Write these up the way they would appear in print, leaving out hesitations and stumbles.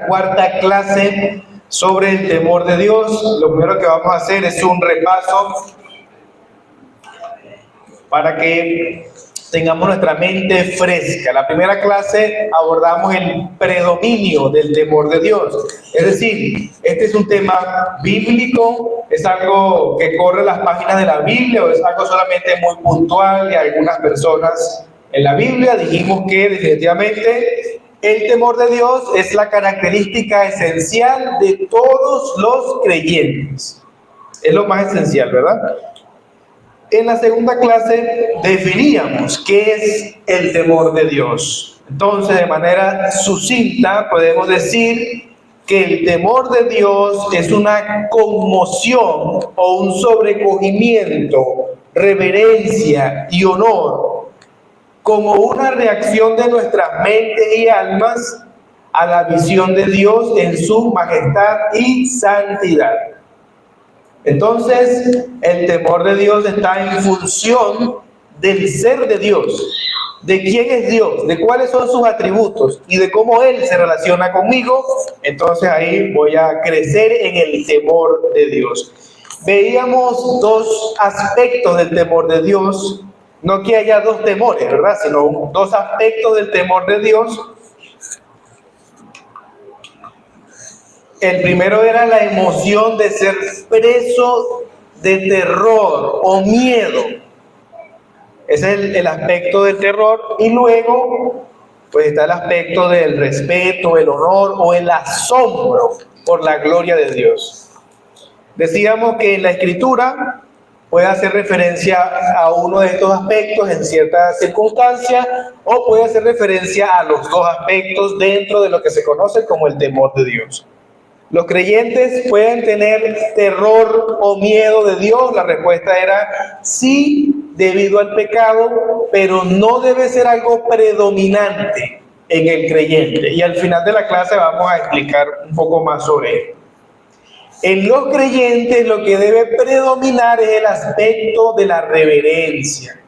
Cuarta clase sobre el temor de Dios. Lo primero que vamos a hacer es un repaso para que tengamos nuestra mente fresca. La primera clase abordamos el predominio del temor de Dios. Es decir, este es un tema bíblico, es algo que corre las páginas de la Biblia o es algo solamente muy puntual de algunas personas en la Biblia. Dijimos que definitivamente el temor de Dios es la característica esencial de todos los creyentes. Es lo más esencial, ¿verdad? En la segunda clase definíamos qué es el temor de Dios. Entonces, de manera sucinta, podemos decir que el temor de Dios es una conmoción o un sobrecogimiento, reverencia y honor como una reacción de nuestras mentes y almas a la visión de Dios en su majestad y santidad. Entonces, el temor de Dios está en función del ser de Dios, de quién es Dios, de cuáles son sus atributos y de cómo Él se relaciona conmigo. Entonces ahí voy a crecer en el temor de Dios. Veíamos dos aspectos del temor de Dios, no que haya dos temores, ¿verdad? Sino dos aspectos del temor de Dios. El primero era la emoción de ser preso de terror o miedo. Ese es el aspecto del terror. Y luego, pues está el aspecto del respeto, el honor o el asombro por la gloria de Dios. Decíamos que en la Escritura puede hacer referencia a uno de estos aspectos en ciertas circunstancias o puede hacer referencia a los dos aspectos dentro de lo que se conoce como el temor de Dios. ¿Los creyentes pueden tener terror o miedo de Dios? La respuesta era sí, debido al pecado, pero no debe ser algo predominante en el creyente. Y al final de la clase vamos a explicar un poco más sobre esto. En los creyentes lo que debe predominar es el aspecto de la reverencia,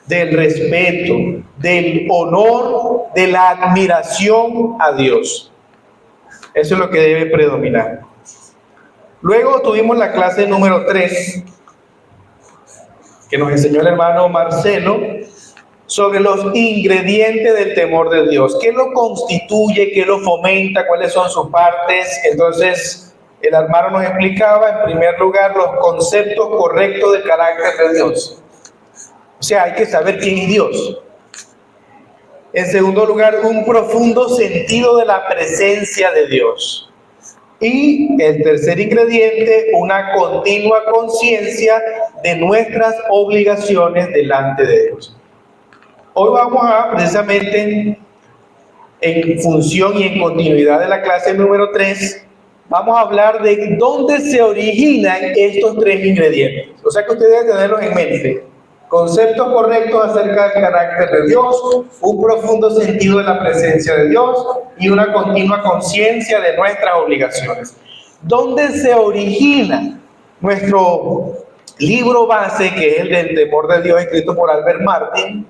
del respeto, del honor, de la admiración a Dios. Eso es lo que debe predominar. Luego tuvimos la clase número 3, que nos enseñó el hermano Marcelo, sobre los ingredientes del temor de Dios. ¿Qué lo constituye? ¿Qué lo fomenta? ¿Cuáles son sus partes? Entonces, el hermano nos explicaba, en primer lugar, los conceptos correctos del carácter de Dios. O sea, hay que saber quién es Dios. En segundo lugar, un profundo sentido de la presencia de Dios. Y el tercer ingrediente, una continua conciencia de nuestras obligaciones delante de Dios. Hoy vamos a, precisamente, en función y en continuidad de la clase número 3, vamos a hablar de dónde se originan estos tres ingredientes. O sea que ustedes deben tenerlos en mente. Conceptos correctos acerca del carácter de Dios, un profundo sentido de la presencia de Dios y una continua conciencia de nuestras obligaciones. ¿Dónde se origina nuestro libro base, que es el del temor de Dios, escrito por Albert Martin?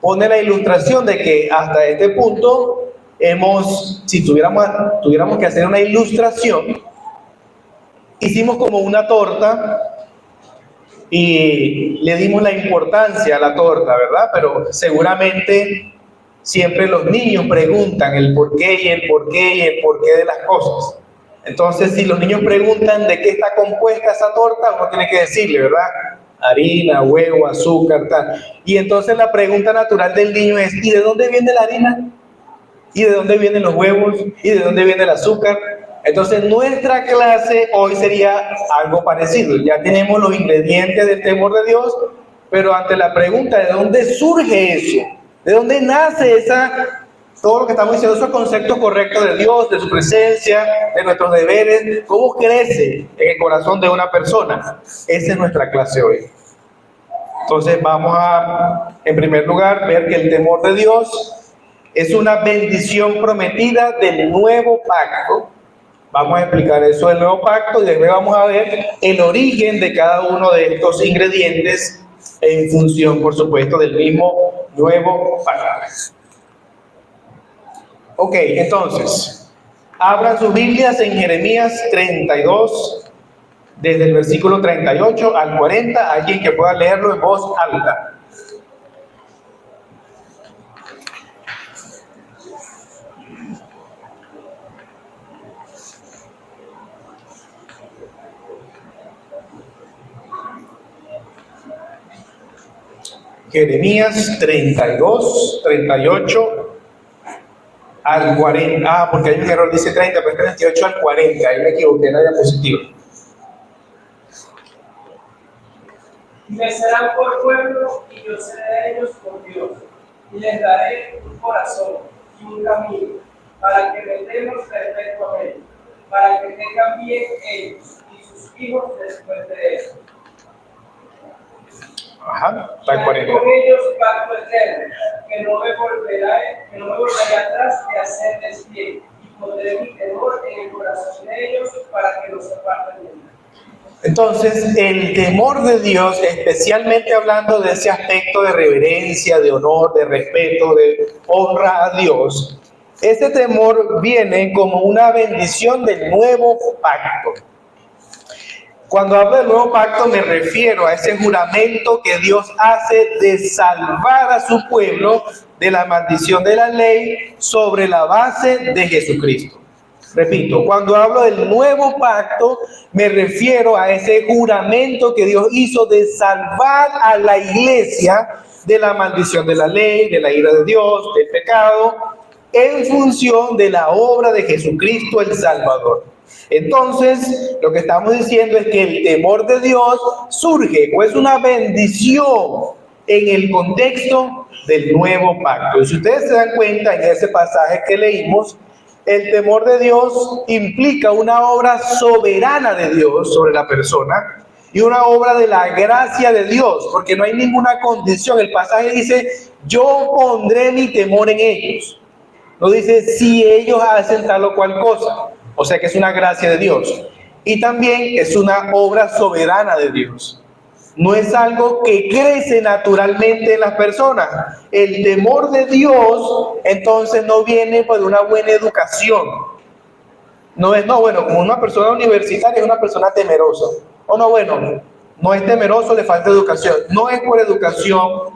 Pone la ilustración de que hasta este punto si tuviéramos que hacer una ilustración, hicimos como una torta y le dimos la importancia a la torta, ¿verdad? Pero seguramente siempre los niños preguntan el por qué y el por qué y el por qué de las cosas. Entonces, si los niños preguntan de qué está compuesta esa torta, uno tiene que decirle, ¿verdad? Harina, huevo, azúcar, tal. Y entonces la pregunta natural del niño es, ¿y de dónde viene la harina? ¿Y de dónde vienen los huevos? ¿Y de dónde viene el azúcar? Entonces, nuestra clase hoy sería algo parecido. Ya tenemos los ingredientes del temor de Dios, pero ante la pregunta de dónde surge eso, de dónde nace todo lo que estamos diciendo, esos conceptos correctos de Dios, de su presencia, de nuestros deberes, cómo crece en el corazón de una persona. Esa es nuestra clase hoy. Entonces, vamos a, en primer lugar, ver que el temor de Dios es una bendición prometida del nuevo pacto. Vamos a explicar eso del nuevo pacto y después vamos a ver el origen de cada uno de estos ingredientes en función, por supuesto, del mismo nuevo pacto. Ok, entonces, Abran sus Biblias en Jeremías 32, desde el versículo 38 al 40, alguien que pueda leerlo en voz alta. Jeremías 32, 38 al 40. Ah, porque hay un error, dice 30, pero es 38 al 40. Ahí me equivoqué en la diapositiva. Y me serán por pueblo, y yo seré de ellos por Dios. Y les daré un corazón y un camino, para que me teman perpetuamente, para que tengan bien ellos y sus hijos después de ellos. Ajá, está el 40. Con ellos pacto eterno, que no me volveré atrás de hacerles bien, y pondré mi temor en el corazón de ellos para que no se aparten de mí. Entonces, el temor de Dios, especialmente hablando de ese aspecto de reverencia, de honor, de respeto, de honra a Dios, ese temor viene como una bendición del nuevo pacto. Cuando hablo del nuevo pacto me refiero a ese juramento que Dios hace de salvar a su pueblo de la maldición de la ley sobre la base de Jesucristo. Repito, cuando hablo del nuevo pacto me refiero a ese juramento que Dios hizo de salvar a la iglesia de la maldición de la ley, de la ira de Dios, del pecado, en función de la obra de Jesucristo el Salvador. Entonces, lo que estamos diciendo es que el temor de Dios surge o es una bendición en el contexto del nuevo pacto. Y si ustedes se dan cuenta en ese pasaje que leímos, el temor de Dios implica una obra soberana de Dios sobre la persona y una obra de la gracia de Dios, porque no hay ninguna condición. El pasaje dice, yo pondré mi temor en ellos. No dice si ellos hacen tal o cual cosa. O sea que es una gracia de Dios. Y también es una obra soberana de Dios. No es algo que crece naturalmente en las personas. El temor de Dios, entonces, no viene por una buena educación. No es, no, bueno, como una persona universitaria es una persona temerosa. O no, bueno, no es temeroso, le falta educación. No es por educación.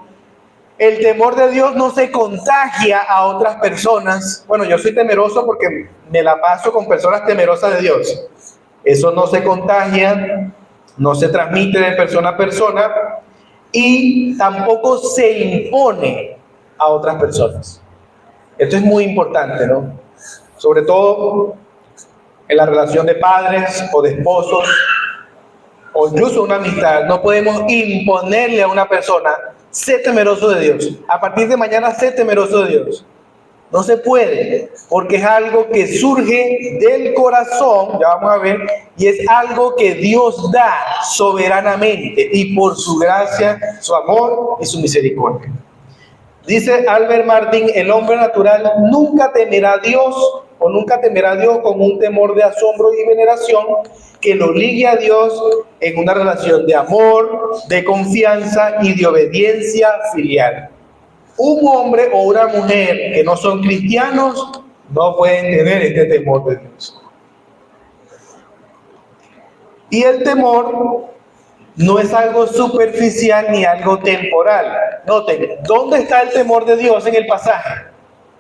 El temor de Dios no se contagia a otras personas. Bueno, yo soy temeroso porque me la paso con personas temerosas de Dios. Eso no se contagia, no se transmite de persona a persona y tampoco se impone a otras personas. Esto es muy importante, ¿no? Sobre todo en la relación de padres o de esposos o incluso una amistad. No podemos imponerle a una persona, sé temeroso de Dios. A partir de mañana, sé temeroso de Dios. No se puede, porque es algo que surge del corazón, ya vamos a ver, y es algo que Dios da soberanamente y por su gracia, su amor y su misericordia. Dice Albert Martin, el hombre natural nunca temerá a Dios o nunca temerá a Dios con un temor de asombro y veneración que lo ligue a Dios en una relación de amor, de confianza y de obediencia filial. Un hombre o una mujer que no son cristianos no pueden tener este temor de Dios. Y el temor no es algo superficial ni algo temporal. Noten, ¿dónde está el temor de Dios en el pasaje?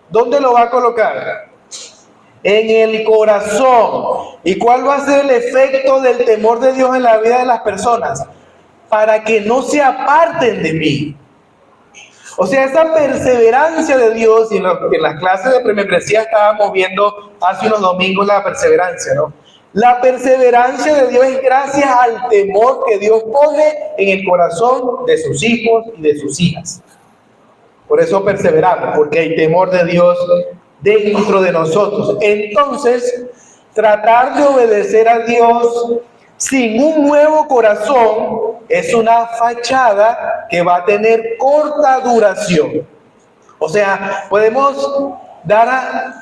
¿Dónde lo va a colocar? En el corazón. ¿Y cuál va a ser el efecto del temor de Dios en la vida de las personas? Para que no se aparten de mí. O sea, esa perseverancia de Dios, y en las clases de premembresía estábamos viendo hace unos domingos la perseverancia, ¿no? La perseverancia de Dios es gracias al temor que Dios pone en el corazón de sus hijos y de sus hijas. Por eso perseveramos, porque hay temor de Dios dentro de nosotros. Entonces, tratar de obedecer a Dios sin un nuevo corazón es una fachada que va a tener corta duración. O sea, podemos dar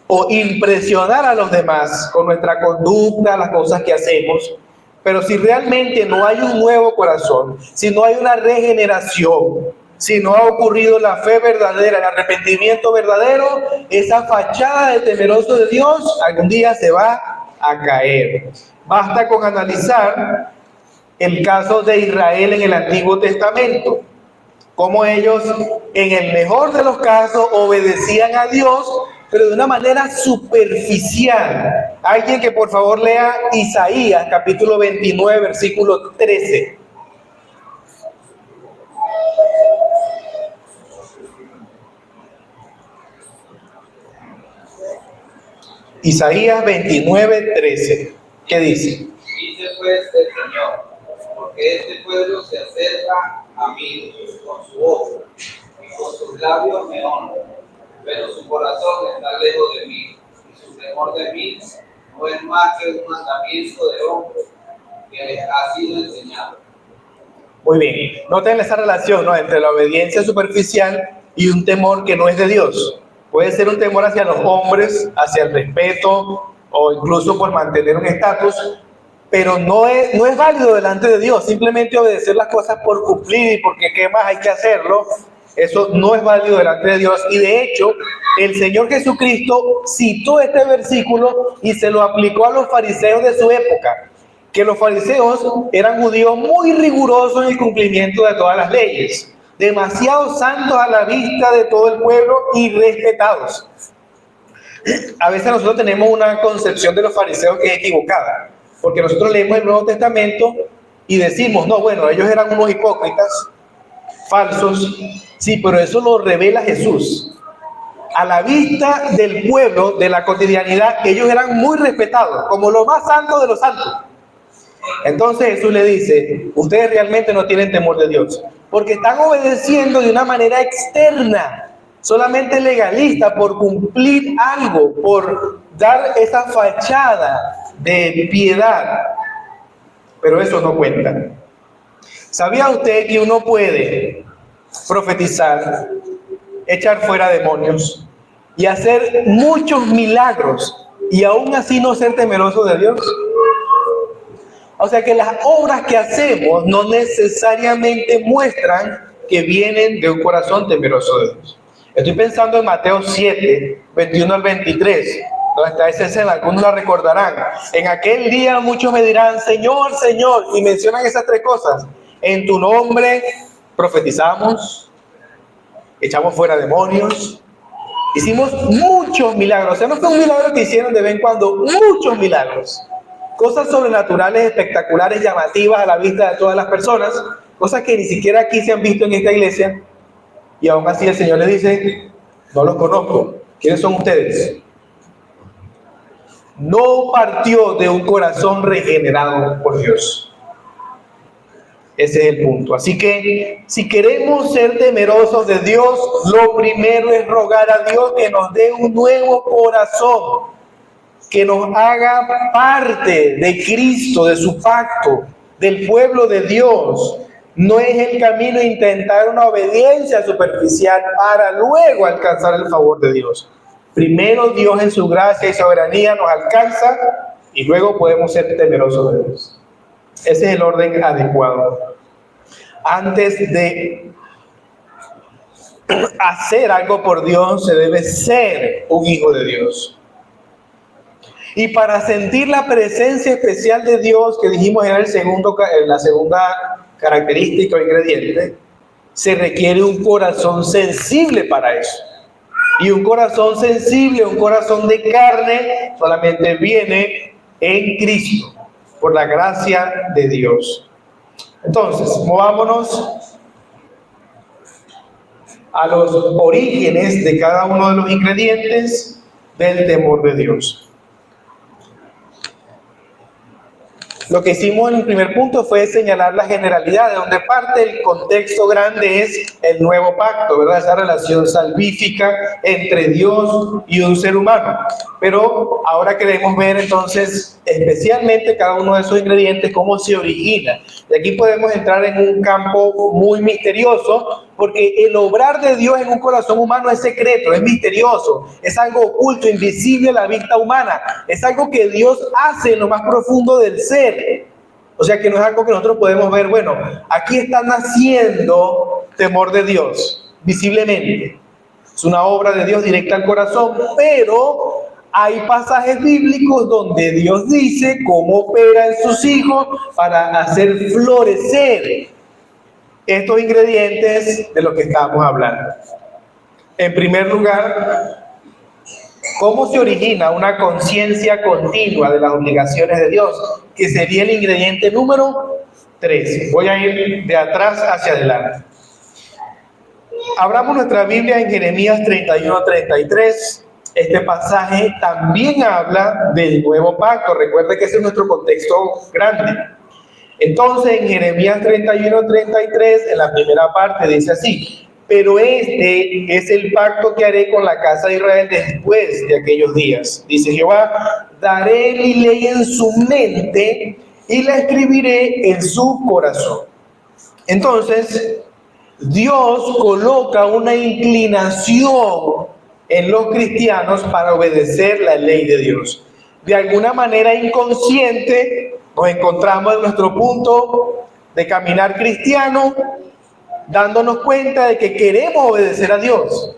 o impresionar a los demás con nuestra conducta, las cosas que hacemos, pero si realmente no hay un nuevo corazón, si no hay una regeneración, si no ha ocurrido la fe verdadera, el arrepentimiento verdadero, esa fachada de temeroso de Dios algún día se va a caer. Basta con analizar el caso de Israel en el Antiguo Testamento, cómo ellos, en el mejor de los casos, obedecían a Dios, pero de una manera superficial. Alguien que por favor lea Isaías capítulo 29, versículo 13. Isaías 29, 13. ¿Qué dice? Dice pues el Señor, porque este pueblo se acerca a mí con su boca y con sus labios me honra, pero su corazón está lejos de mí, y su temor de mí no es más que un mandamiento de hombre que les ha sido enseñado. Muy bien. Noten esa relación, ¿no?, entre la obediencia superficial y un temor que no es de Dios. Puede ser un temor hacia los hombres, hacia el respeto o incluso por mantener un estatus, pero no es válido delante de Dios. Simplemente obedecer las cosas por cumplir y porque qué más hay que hacerlo, eso no es válido delante de Dios. Y de hecho, el Señor Jesucristo citó este versículo y se lo aplicó a los fariseos de su época, que los fariseos eran judíos muy rigurosos en el cumplimiento de todas las leyes, demasiado santos a la vista de todo el pueblo y respetados. A veces nosotros tenemos una concepción de los fariseos que es equivocada, porque nosotros leemos el Nuevo Testamento y decimos, no, bueno, ellos eran unos hipócritas, falsos, sí, pero eso lo revela Jesús. A la vista del pueblo, de la cotidianidad, ellos eran muy respetados, como los más santos de los santos. Entonces Jesús le dice, ustedes realmente no tienen temor de Dios, porque están obedeciendo de una manera externa, solamente legalista, por cumplir algo, por dar esa fachada de piedad. Pero eso no cuenta. ¿Sabía usted que uno puede profetizar, echar fuera demonios y hacer muchos milagros y aún así no ser temeroso de Dios? O sea que las obras que hacemos no necesariamente muestran que vienen de un corazón temeroso de Dios. Estoy pensando en Mateo 7, 21 al 23, donde está esa escena, algunos la recordarán. En aquel día muchos me dirán, Señor, Señor, y mencionan esas tres cosas. En tu nombre profetizamos, echamos fuera demonios, hicimos muchos milagros. O sea, no fue un milagro que hicieron de vez en cuando, muchos milagros. Cosas sobrenaturales, espectaculares, llamativas a la vista de todas las personas, cosas que ni siquiera aquí se han visto en esta iglesia, y aún así el Señor les dice, no los conozco, ¿quiénes son ustedes? No partió de un corazón regenerado por Dios. Ese es el punto. Así que si queremos ser temerosos de Dios, lo primero es rogar a Dios que nos dé un nuevo corazón, que nos haga parte de Cristo, de su pacto, del pueblo de Dios. No es el camino intentar una obediencia superficial para luego alcanzar el favor de Dios. Primero Dios en su gracia y soberanía nos alcanza y luego podemos ser temerosos de Dios. Ese es el orden adecuado. Antes de hacer algo por Dios, se debe ser un hijo de Dios. Y para sentir la presencia especial de Dios, que dijimos era la segunda característica o ingrediente, se requiere un corazón sensible para eso. Y un corazón sensible, un corazón de carne, solamente viene en Cristo, por la gracia de Dios. Entonces, movámonos a los orígenes de cada uno de los ingredientes del temor de Dios. Lo que hicimos en el primer punto fue señalar la generalidad, de donde parte el contexto grande es el nuevo pacto, ¿verdad? Esa relación salvífica entre Dios y un ser humano. Pero ahora queremos ver entonces especialmente cada uno de esos ingredientes, cómo se origina. Y aquí podemos entrar en un campo muy misterioso, porque el obrar de Dios en un corazón humano es secreto, es misterioso, es algo oculto, invisible a la vista humana, es algo que Dios hace en lo más profundo del ser. O sea que no es algo que nosotros podemos ver, bueno, aquí está naciendo temor de Dios, visiblemente. Es una obra de Dios directa al corazón, pero hay pasajes bíblicos donde Dios dice cómo opera en sus hijos para hacer florecer estos ingredientes de los que estamos hablando. En primer lugar, ¿cómo se origina una conciencia continua de las obligaciones de Dios? Que sería el ingrediente número 3. Voy a ir de atrás hacia adelante. Abramos nuestra Biblia en Jeremías 31-33. Este pasaje también habla del nuevo pacto. Recuerde que ese es nuestro contexto grande. Entonces, en Jeremías 31-33, en la primera parte dice así: pero este es el pacto que haré con la casa de Israel después de aquellos días. Dice Jehová: daré mi ley en su mente y la escribiré en su corazón. Entonces, Dios coloca una inclinación en los cristianos para obedecer la ley de Dios. De alguna manera inconsciente, nos encontramos en nuestro punto de caminar cristiano, dándonos cuenta de que queremos obedecer a Dios,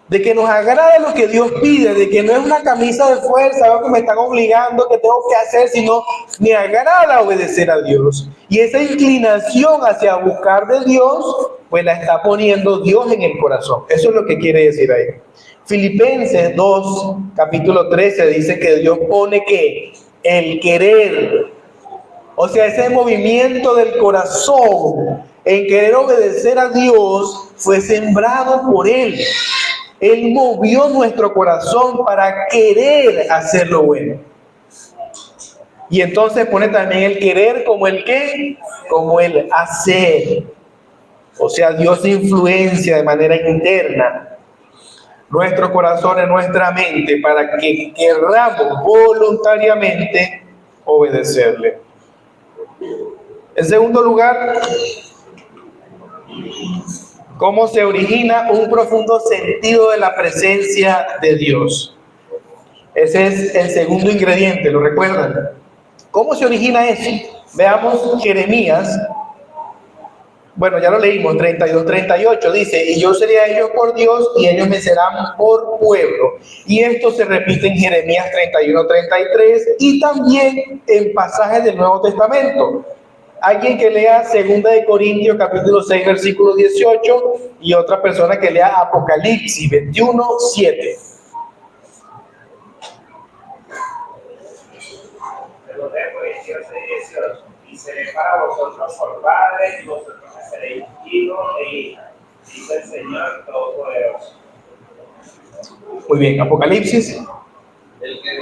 de que nos agrada lo que Dios pide, de que no es una camisa de fuerza, algo que me están obligando, que tengo que hacer, sino me agrada obedecer a Dios. Y esa inclinación hacia buscar de Dios, pues la está poniendo Dios en el corazón. Eso es lo que quiere decir ahí. Filipenses 2, capítulo 13, dice que Dios pone que el querer, o sea, ese movimiento del corazón en querer obedecer a Dios, fue sembrado por Él. Él movió nuestro corazón para querer hacer lo bueno. Y entonces pone también el querer como el qué, como el hacer. O sea, Dios influencia de manera interna nuestro corazón en nuestra mente para que querramos voluntariamente obedecerle. En segundo lugar, ¿cómo se origina un profundo sentido de la presencia de Dios? Ese es el segundo ingrediente, ¿lo recuerdan? ¿Cómo se origina eso? Veamos Jeremías. Bueno, ya lo leímos, 32-38, dice: y yo seré a ellos por Dios y ellos me serán por pueblo. Y esto se repite en Jeremías 31-33 y también en pasajes del Nuevo Testamento. Alguien que lea 2 de Corintios capítulo 6 versículo 18 y otra persona que lea Apocalipsis 21:7. Pero de 18 y seré para vosotros por padre y vosotros me seréis hijos e hijas, dice el Señor Todopoderoso. Muy bien, Apocalipsis. El que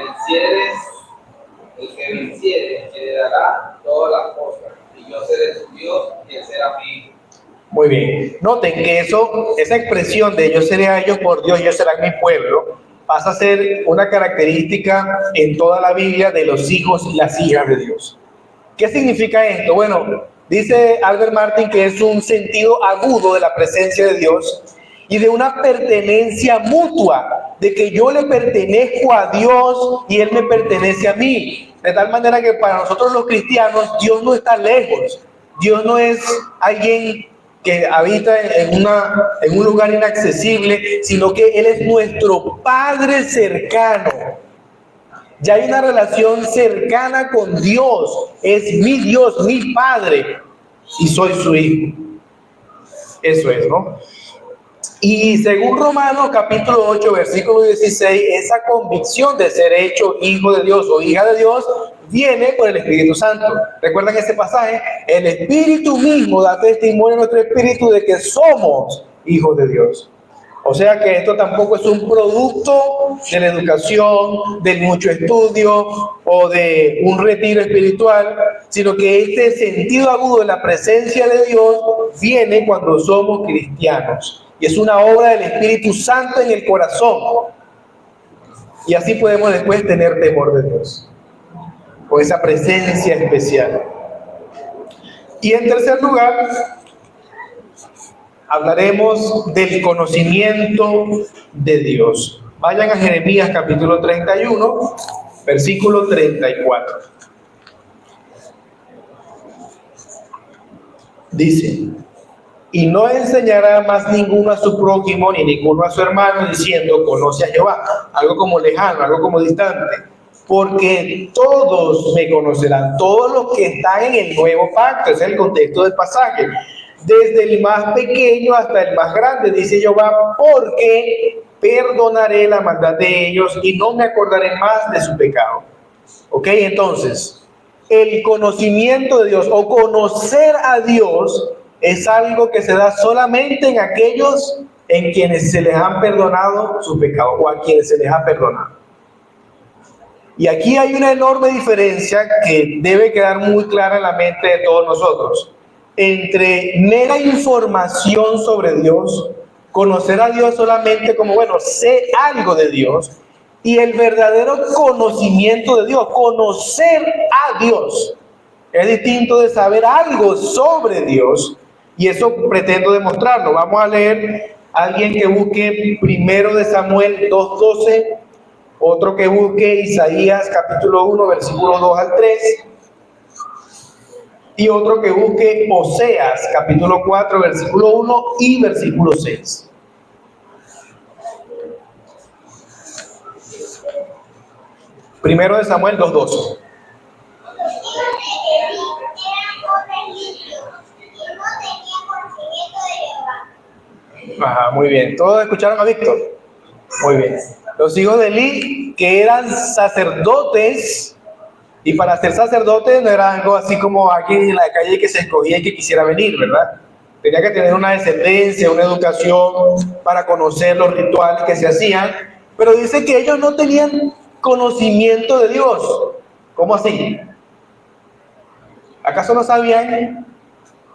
venciere heredará todas las cosas, y yo seré su Dios y él será mi hijo. Muy bien. Noten que esa expresión de yo seré a ellos por Dios y ellos serán mi pueblo, pasa a ser una característica en toda la Biblia de los hijos y las hijas de Dios. ¿Qué significa esto? Bueno, dice Albert Martin que es un sentido agudo de la presencia de Dios y de una pertenencia mutua, de que yo le pertenezco a Dios y Él me pertenece a mí. De tal manera que para nosotros los cristianos, Dios no está lejos. Dios no es alguien que habita en un lugar inaccesible, sino que Él es nuestro Padre cercano. Ya hay una relación cercana con Dios. Es mi Dios, mi Padre, y soy su hijo. Eso es, ¿no? Y según Romanos capítulo 8, versículo 16, esa convicción de ser hecho hijo de Dios o hija de Dios viene por el Espíritu Santo. ¿Recuerdan ese pasaje? El Espíritu mismo da testimonio a nuestro espíritu de que somos hijos de Dios. O sea que esto tampoco es un producto de la educación, del mucho estudio o de un retiro espiritual, sino que este sentido agudo de la presencia de Dios viene cuando somos cristianos. Y es una obra del Espíritu Santo en el corazón. Y así podemos después tener temor de Dios, con esa presencia especial. Y en tercer lugar, hablaremos del conocimiento de Dios. Vayan a Jeremías capítulo 31, versículo 34. Dice, y no enseñará más ninguno a su prójimo ni ninguno a su hermano diciendo, conoce a Jehová, algo como lejano, algo como distante, porque todos me conocerán, todos los que están en el nuevo pacto. Ese es el contexto del pasaje, desde el más pequeño hasta el más grande, dice Jehová, porque perdonaré la maldad de ellos y no me acordaré más de su pecado. Ok, entonces, el conocimiento de Dios o conocer a Dios es algo que se da solamente en aquellos en quienes se les han perdonado sus pecados o a quienes se les ha perdonado. Y aquí hay una enorme diferencia que debe quedar muy clara en la mente de todos nosotros entre mera información sobre Dios, conocer a Dios solamente como, bueno, sé algo de Dios, y el verdadero conocimiento de Dios, conocer a Dios. Es distinto de saber algo sobre Dios, y eso pretendo demostrarlo. Vamos a leer a alguien que busque 1 de Samuel 2:12, otro que busque Isaías capítulo 1, versículo 2 al 3, y otro que busque Oseas capítulo 4, versículo 1 y versículo 6. Primero de Samuel 2:12. Ajá, muy bien. ¿Todos escucharon a Víctor? Muy bien. Los hijos de Eli, que eran sacerdotes, y para ser sacerdote no era algo así como aquí en la calle que se escogía y que quisiera venir, ¿verdad? Tenía que tener una descendencia, una educación para conocer los rituales que se hacían, pero dice que ellos no tenían conocimiento de Dios. ¿Cómo así? ¿Acaso no sabían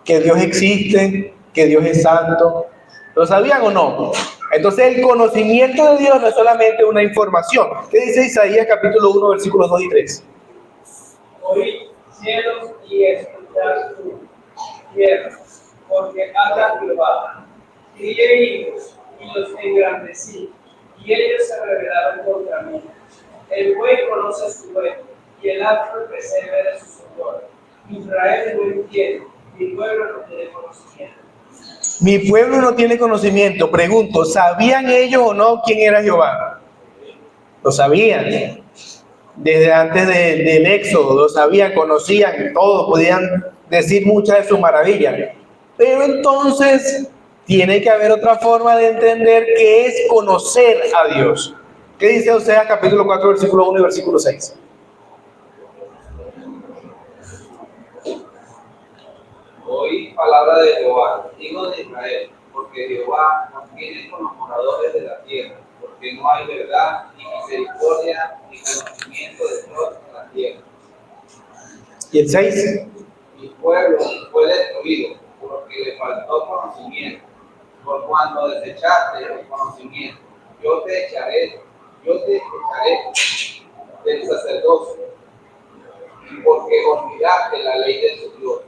que Dios existe, que Dios es santo? ¿Lo sabían o no? Entonces el conocimiento de Dios no es solamente una información. ¿Qué dice Isaías capítulo 1, versículos 2 y 3? Oíd cielos y escuchad tú, tierra, porque habla Jehová. Crié hijos y los engrandecí, y ellos se rebelaron contra mí. El buey conoce su dueño, y el asno el pesebre de su señor. Israel no entiende, mi pueblo no tiene conocimiento. Mi pueblo no tiene conocimiento. Pregunto, ¿sabían ellos o no quién era Jehová? Lo sabían. Desde antes del Éxodo, lo sabían, conocían todo, podían decir muchas de sus maravillas. Pero entonces tiene que haber otra forma de entender qué es conocer a Dios. ¿Qué dice Oseas capítulo 4, versículo 1 y versículo 6? Oí palabra de Jehová, hijo de Israel, porque Jehová nos tiene con los moradores de la tierra, porque no hay verdad, ni misericordia, ni conocimiento de Dios en la tierra. ¿Y el 6? Mi pueblo fue destruido, porque le faltó conocimiento. Por cuando desechaste el conocimiento, yo te echaré del sacerdocio, y porque olvidaste la ley de tu Dios,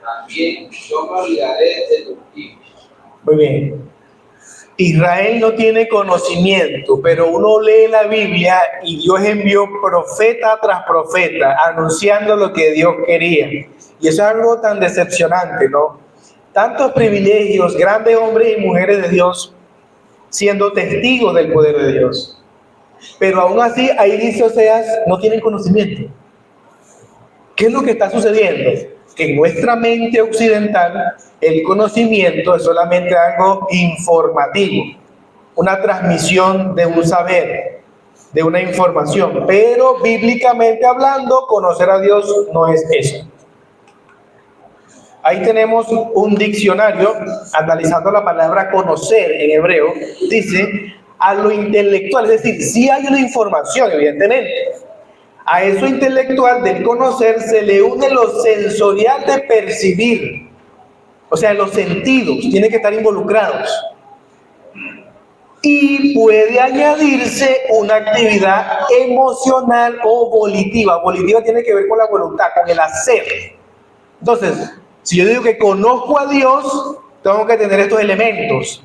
también yo me olvidaré de tus hijos. Muy bien. Israel no tiene conocimiento, pero uno lee la Biblia y Dios envió profeta tras profeta anunciando lo que Dios quería. Y eso es algo tan decepcionante, ¿no? Tantos privilegios, grandes hombres y mujeres de Dios siendo testigos del poder de Dios. Pero aún así, ahí dice Oseas, no tienen conocimiento. ¿Qué es lo que está sucediendo? Que en nuestra mente occidental el conocimiento es solamente algo informativo, una transmisión de un saber, de una información, pero bíblicamente hablando, conocer a Dios no es eso. Ahí tenemos un diccionario analizando la palabra conocer en hebreo, dice a lo intelectual, es decir, sí hay una información, evidentemente. A eso intelectual del conocer se le une lo sensorial de percibir. O sea, los sentidos tienen que estar involucrados. Y puede añadirse una actividad emocional o volitiva. Volitiva tiene que ver con la voluntad, con el hacer. Entonces, si yo digo que conozco a Dios, tengo que tener estos elementos.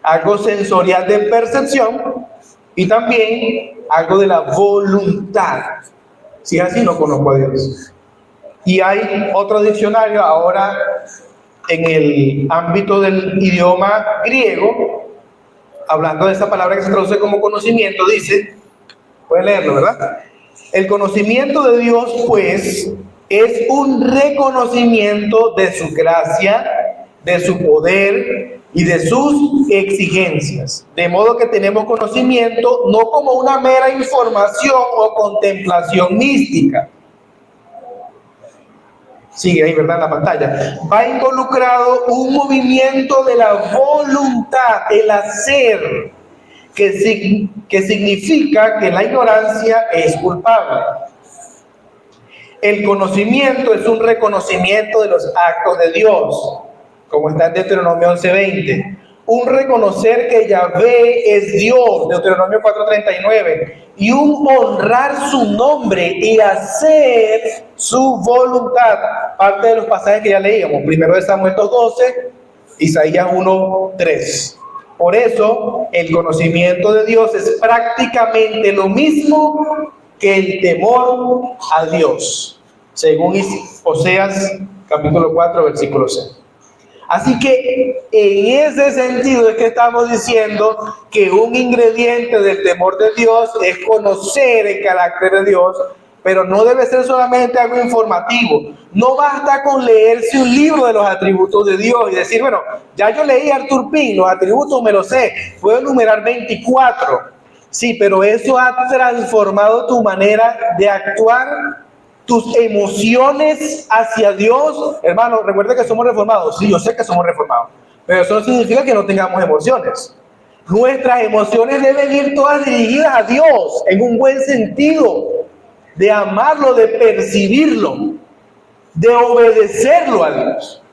Algo sensorial de percepción y también algo de la voluntad. Si es así, no conozco a Dios. Y hay otro diccionario ahora en el ámbito del idioma griego, hablando de esa palabra que se traduce como conocimiento, dice, pueden leerlo, ¿verdad? El conocimiento de Dios, pues, es un reconocimiento de su gracia, de su poder y de sus exigencias. De modo que tenemos conocimiento no como una mera información o contemplación mística. Sigue ahí, ¿verdad? En la pantalla. Va involucrado un movimiento de la voluntad, el hacer, que significa que la ignorancia es culpable. El conocimiento es un reconocimiento de los actos de Dios, como está en Deuteronomio 11:20. Un reconocer que Yahvé es Dios, Deuteronomio 4:39. Y un honrar su nombre y hacer su voluntad. Parte de los pasajes que ya leíamos, 1 de Samuel 2:12, Isaías 1:3. Por eso, el conocimiento de Dios es prácticamente lo mismo que el temor a Dios, según Oseas capítulo 4, versículo 6. Así que en ese sentido es que estamos diciendo que un ingrediente del temor de Dios es conocer el carácter de Dios, pero no debe ser solamente algo informativo. No basta con leerse un libro de los atributos de Dios y decir, bueno, ya yo leí Arthur Pink, los atributos me los sé, puedo enumerar 24. Sí, pero eso ha transformado tu manera de actuar, tus emociones hacia Dios. Hermano, recuerda que somos reformados. Sí, yo sé que somos reformados, pero eso no significa que no tengamos emociones. Nuestras emociones deben ir todas dirigidas a Dios, en un buen sentido, de amarlo, de percibirlo, de obedecerlo a Dios.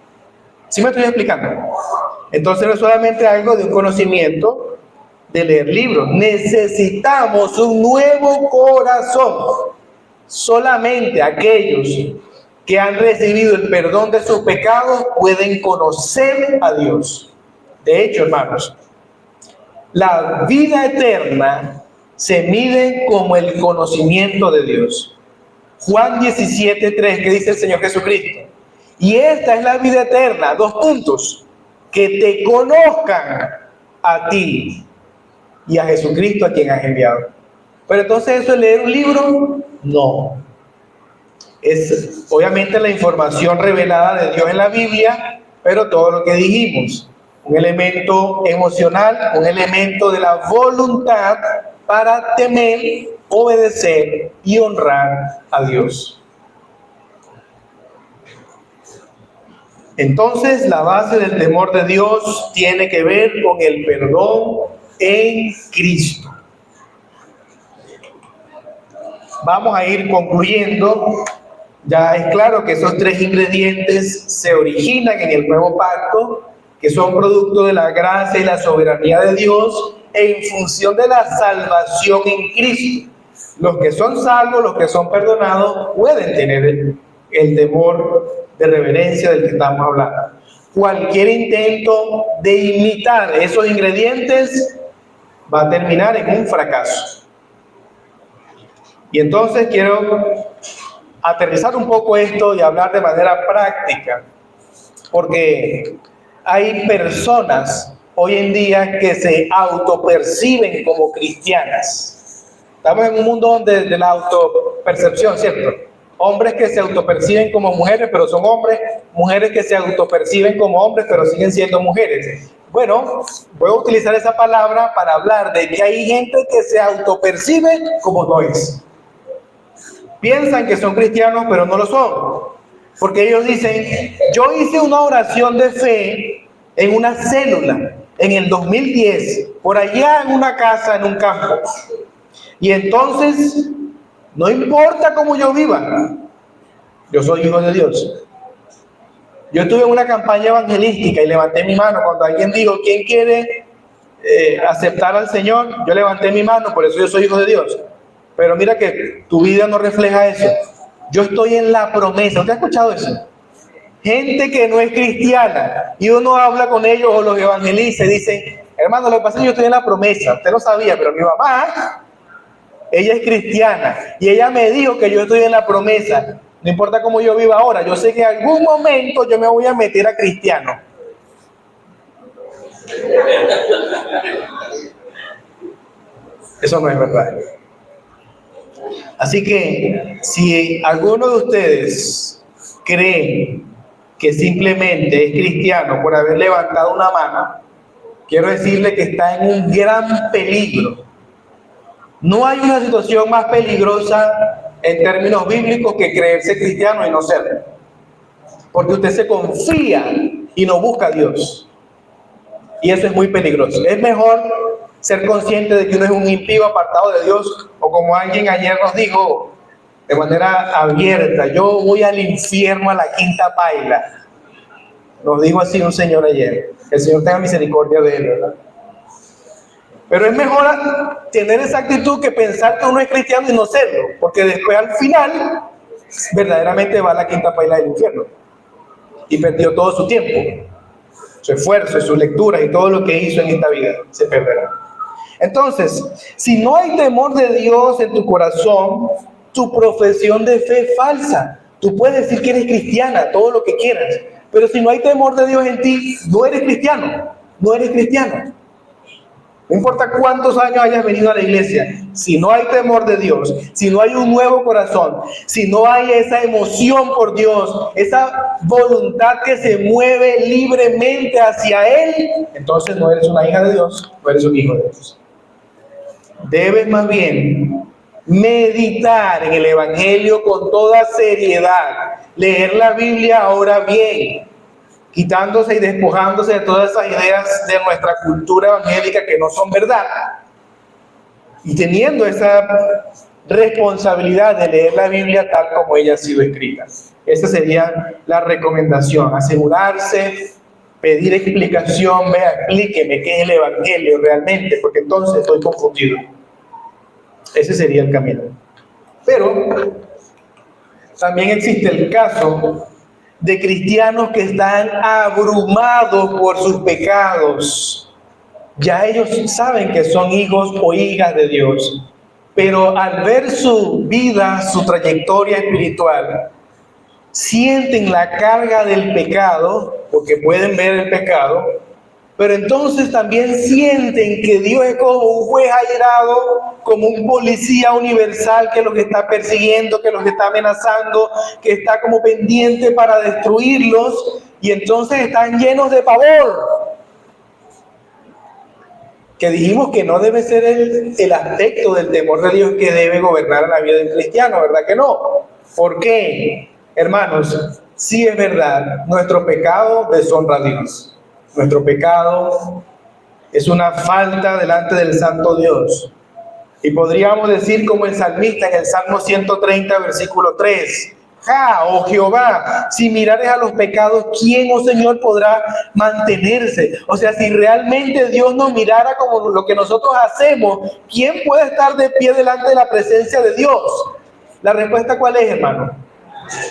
¿Sí me estoy explicando? Entonces no es solamente algo de un conocimiento, de leer libros. Necesitamos un nuevo corazón. Solamente aquellos que han recibido el perdón de sus pecados pueden conocer a Dios. De hecho, hermanos, la vida eterna se mide como el conocimiento de Dios. Juan 17:3, que dice el Señor Jesucristo. Y esta es la vida eterna, 2 puntos, que te conozcan a ti y a Jesucristo a quien has enviado. Pero entonces, ¿eso es leer un libro? No. Es obviamente la información revelada de Dios en la Biblia, pero todo lo que dijimos, un elemento emocional, un elemento de la voluntad para temer, obedecer y honrar a Dios. Entonces, la base del temor de Dios tiene que ver con el perdón en Cristo. Vamos a ir concluyendo. Ya es claro que esos 3 ingredientes se originan en el nuevo pacto, que son producto de la gracia y la soberanía de Dios en función de la salvación en Cristo. Los que son salvos, los que son perdonados, pueden tener el temor de reverencia del que estamos hablando. Cualquier intento de imitar esos ingredientes va a terminar en un fracaso. Y entonces quiero aterrizar un poco esto y hablar de manera práctica, porque hay personas hoy en día que se autoperciben como cristianas. Estamos en un mundo de la autopercepción, ¿cierto? Hombres que se autoperciben como mujeres, pero son hombres. Mujeres que se autoperciben como hombres, pero siguen siendo mujeres. Bueno, voy a utilizar esa palabra para hablar de que hay gente que se autopercibe como no es. Piensan que son cristianos, pero no lo son. Porque ellos dicen, yo hice una oración de fe en una célula en el 2010, por allá en una casa, en un campo. Y entonces, no importa cómo yo viva, yo soy hijo de Dios. Yo estuve en una campaña evangelística y levanté mi mano cuando alguien dijo, ¿quién quiere aceptar al Señor? Yo levanté mi mano, por eso yo soy hijo de Dios. Pero mira que tu vida no refleja eso. Yo estoy en la promesa. ¿Usted ha escuchado eso? Gente que no es cristiana y uno habla con ellos o los evangeliza y dicen, hermano, lo que pasa es que yo estoy en la promesa. Usted lo sabía, pero mi mamá, ella es cristiana y ella me dijo que yo estoy en la promesa. No importa cómo yo viva ahora, yo sé que en algún momento yo me voy a meter a cristiano. Eso no es verdad. Así que si alguno de ustedes cree que simplemente es cristiano por haber levantado una mano, quiero decirle que está en un gran peligro. No hay una situación más peligrosa en términos bíblicos que creerse cristiano y no serlo. Porque usted se confía y no busca a Dios. Y eso es muy peligroso. Es mejor ser consciente de que uno es un impío apartado de Dios, o como alguien ayer nos dijo de manera abierta, yo voy al infierno a la quinta paila. Nos dijo así un señor ayer. Que el Señor tenga misericordia de él, ¿verdad? Pero es mejor tener esa actitud que pensar que uno es cristiano y no serlo, porque después al final verdaderamente va a la quinta paila del infierno y perdió todo su tiempo, su esfuerzo, su lectura y todo lo que hizo en esta vida se perderá. Entonces, si no hay temor de Dios en tu corazón, tu profesión de fe es falsa. Tú puedes decir que eres cristiana, todo lo que quieras, pero si no hay temor de Dios en ti, no eres cristiano, no eres cristiano. No importa cuántos años hayas venido a la iglesia, si no hay temor de Dios, si no hay un nuevo corazón, si no hay esa emoción por Dios, esa voluntad que se mueve libremente hacia Él, entonces no eres una hija de Dios, no eres un hijo de Dios. Debes más bien meditar en el Evangelio con toda seriedad, leer la Biblia ahora bien, quitándose y despojándose de todas esas ideas de nuestra cultura evangélica que no son verdad, y teniendo esa responsabilidad de leer la Biblia tal como ella ha sido escrita. Esa sería la recomendación, asegurarse, pedir explicación, vea, explíqueme qué es el Evangelio realmente, porque entonces estoy confundido. Ese sería el camino. Pero también existe el caso de cristianos que están abrumados por sus pecados. Ya ellos saben que son hijos o hijas de Dios, pero al ver su vida, su trayectoria espiritual, sienten la carga del pecado, porque pueden ver el pecado, pero entonces también sienten que Dios es como un juez airado, como un policía universal que los está persiguiendo, que los está amenazando, que está como pendiente para destruirlos, y entonces están llenos de pavor. Que dijimos que no debe ser el aspecto del temor de Dios que debe gobernar la vida del cristiano, ¿verdad que no? ¿Por qué? Hermanos, sí es verdad, nuestro pecado deshonra a Dios. Nuestro pecado es una falta delante del santo Dios. Y podríamos decir como el salmista en el Salmo 130, versículo 3. ¡Ja, oh Jehová! Si mirares a los pecados, ¿quién, oh Señor, podrá mantenerse? O sea, si realmente Dios nos mirara como lo que nosotros hacemos, ¿quién puede estar de pie delante de la presencia de Dios? La respuesta, ¿cuál es, hermano?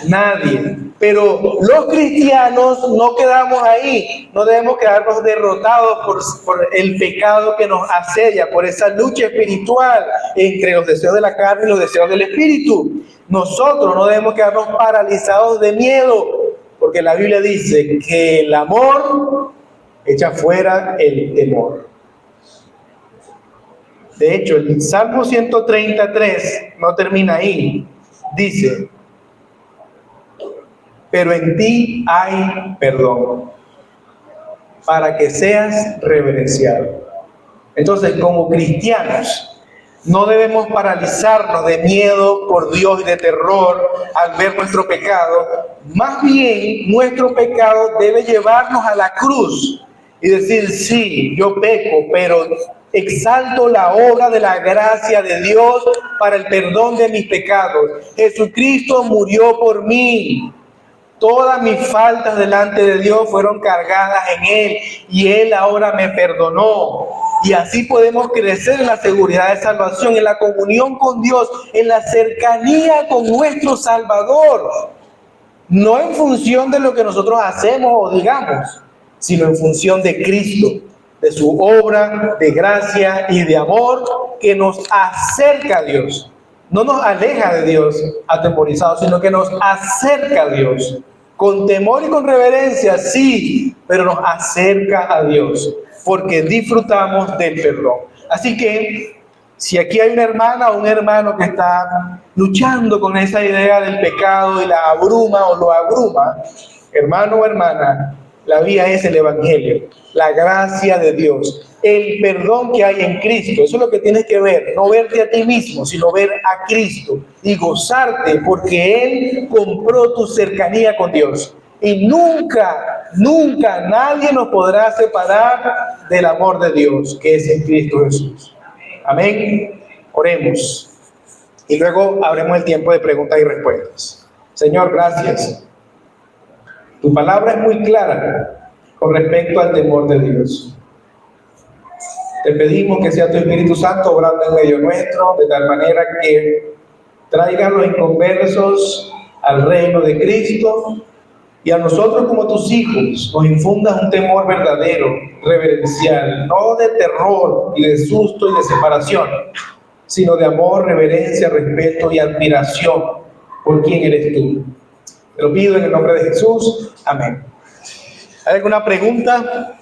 Nadie. Pero los cristianos no quedamos ahí, no debemos quedarnos derrotados por el pecado que nos asedia, por esa lucha espiritual entre los deseos de la carne y los deseos del espíritu. Nosotros no debemos quedarnos paralizados de miedo, porque la Biblia dice que el amor echa fuera el temor. De hecho, el Salmo 133 no termina ahí, dice: pero en ti hay perdón, para que seas reverenciado. Entonces, como cristianos, no debemos paralizarnos de miedo por Dios y de terror al ver nuestro pecado. Más bien, nuestro pecado debe llevarnos a la cruz y decir: sí, yo peco, pero exalto la obra de la gracia de Dios para el perdón de mis pecados. Jesucristo murió por mí. Todas mis faltas delante de Dios fueron cargadas en Él y Él ahora me perdonó. Y así podemos crecer en la seguridad de salvación, en la comunión con Dios, en la cercanía con nuestro Salvador. No en función de lo que nosotros hacemos o digamos, sino en función de Cristo, de su obra de gracia y de amor que nos acerca a Dios. no nos aleja de Dios atemorizados, sino que nos acerca a Dios. Con temor y con reverencia, sí, pero nos acerca a Dios, porque disfrutamos del perdón. Así que, si aquí hay una hermana o un hermano que está luchando con esa idea del pecado y la abruma o lo abruma, hermano o hermana, la vía es el Evangelio, la gracia de Dios, el perdón que hay en Cristo. Eso es lo que tienes que ver, no verte a ti mismo, sino ver a Cristo y gozarte porque Él compró tu cercanía con Dios. Y nunca, nunca nadie nos podrá separar del amor de Dios que es en Cristo Jesús. Amén. Oremos. Y luego abremos el tiempo de preguntas y respuestas. Señor, gracias. Tu palabra es muy clara con respecto al temor de Dios. Te pedimos que sea tu Espíritu Santo obrando en medio nuestro, de tal manera que traiga a los inconversos al reino de Cristo y a nosotros como tus hijos nos infundas un temor verdadero, reverencial, no de terror y de susto y de separación, sino de amor, reverencia, respeto y admiración por quien eres tú. Te lo pido en el nombre de Jesús. Amén. ¿Hay alguna pregunta?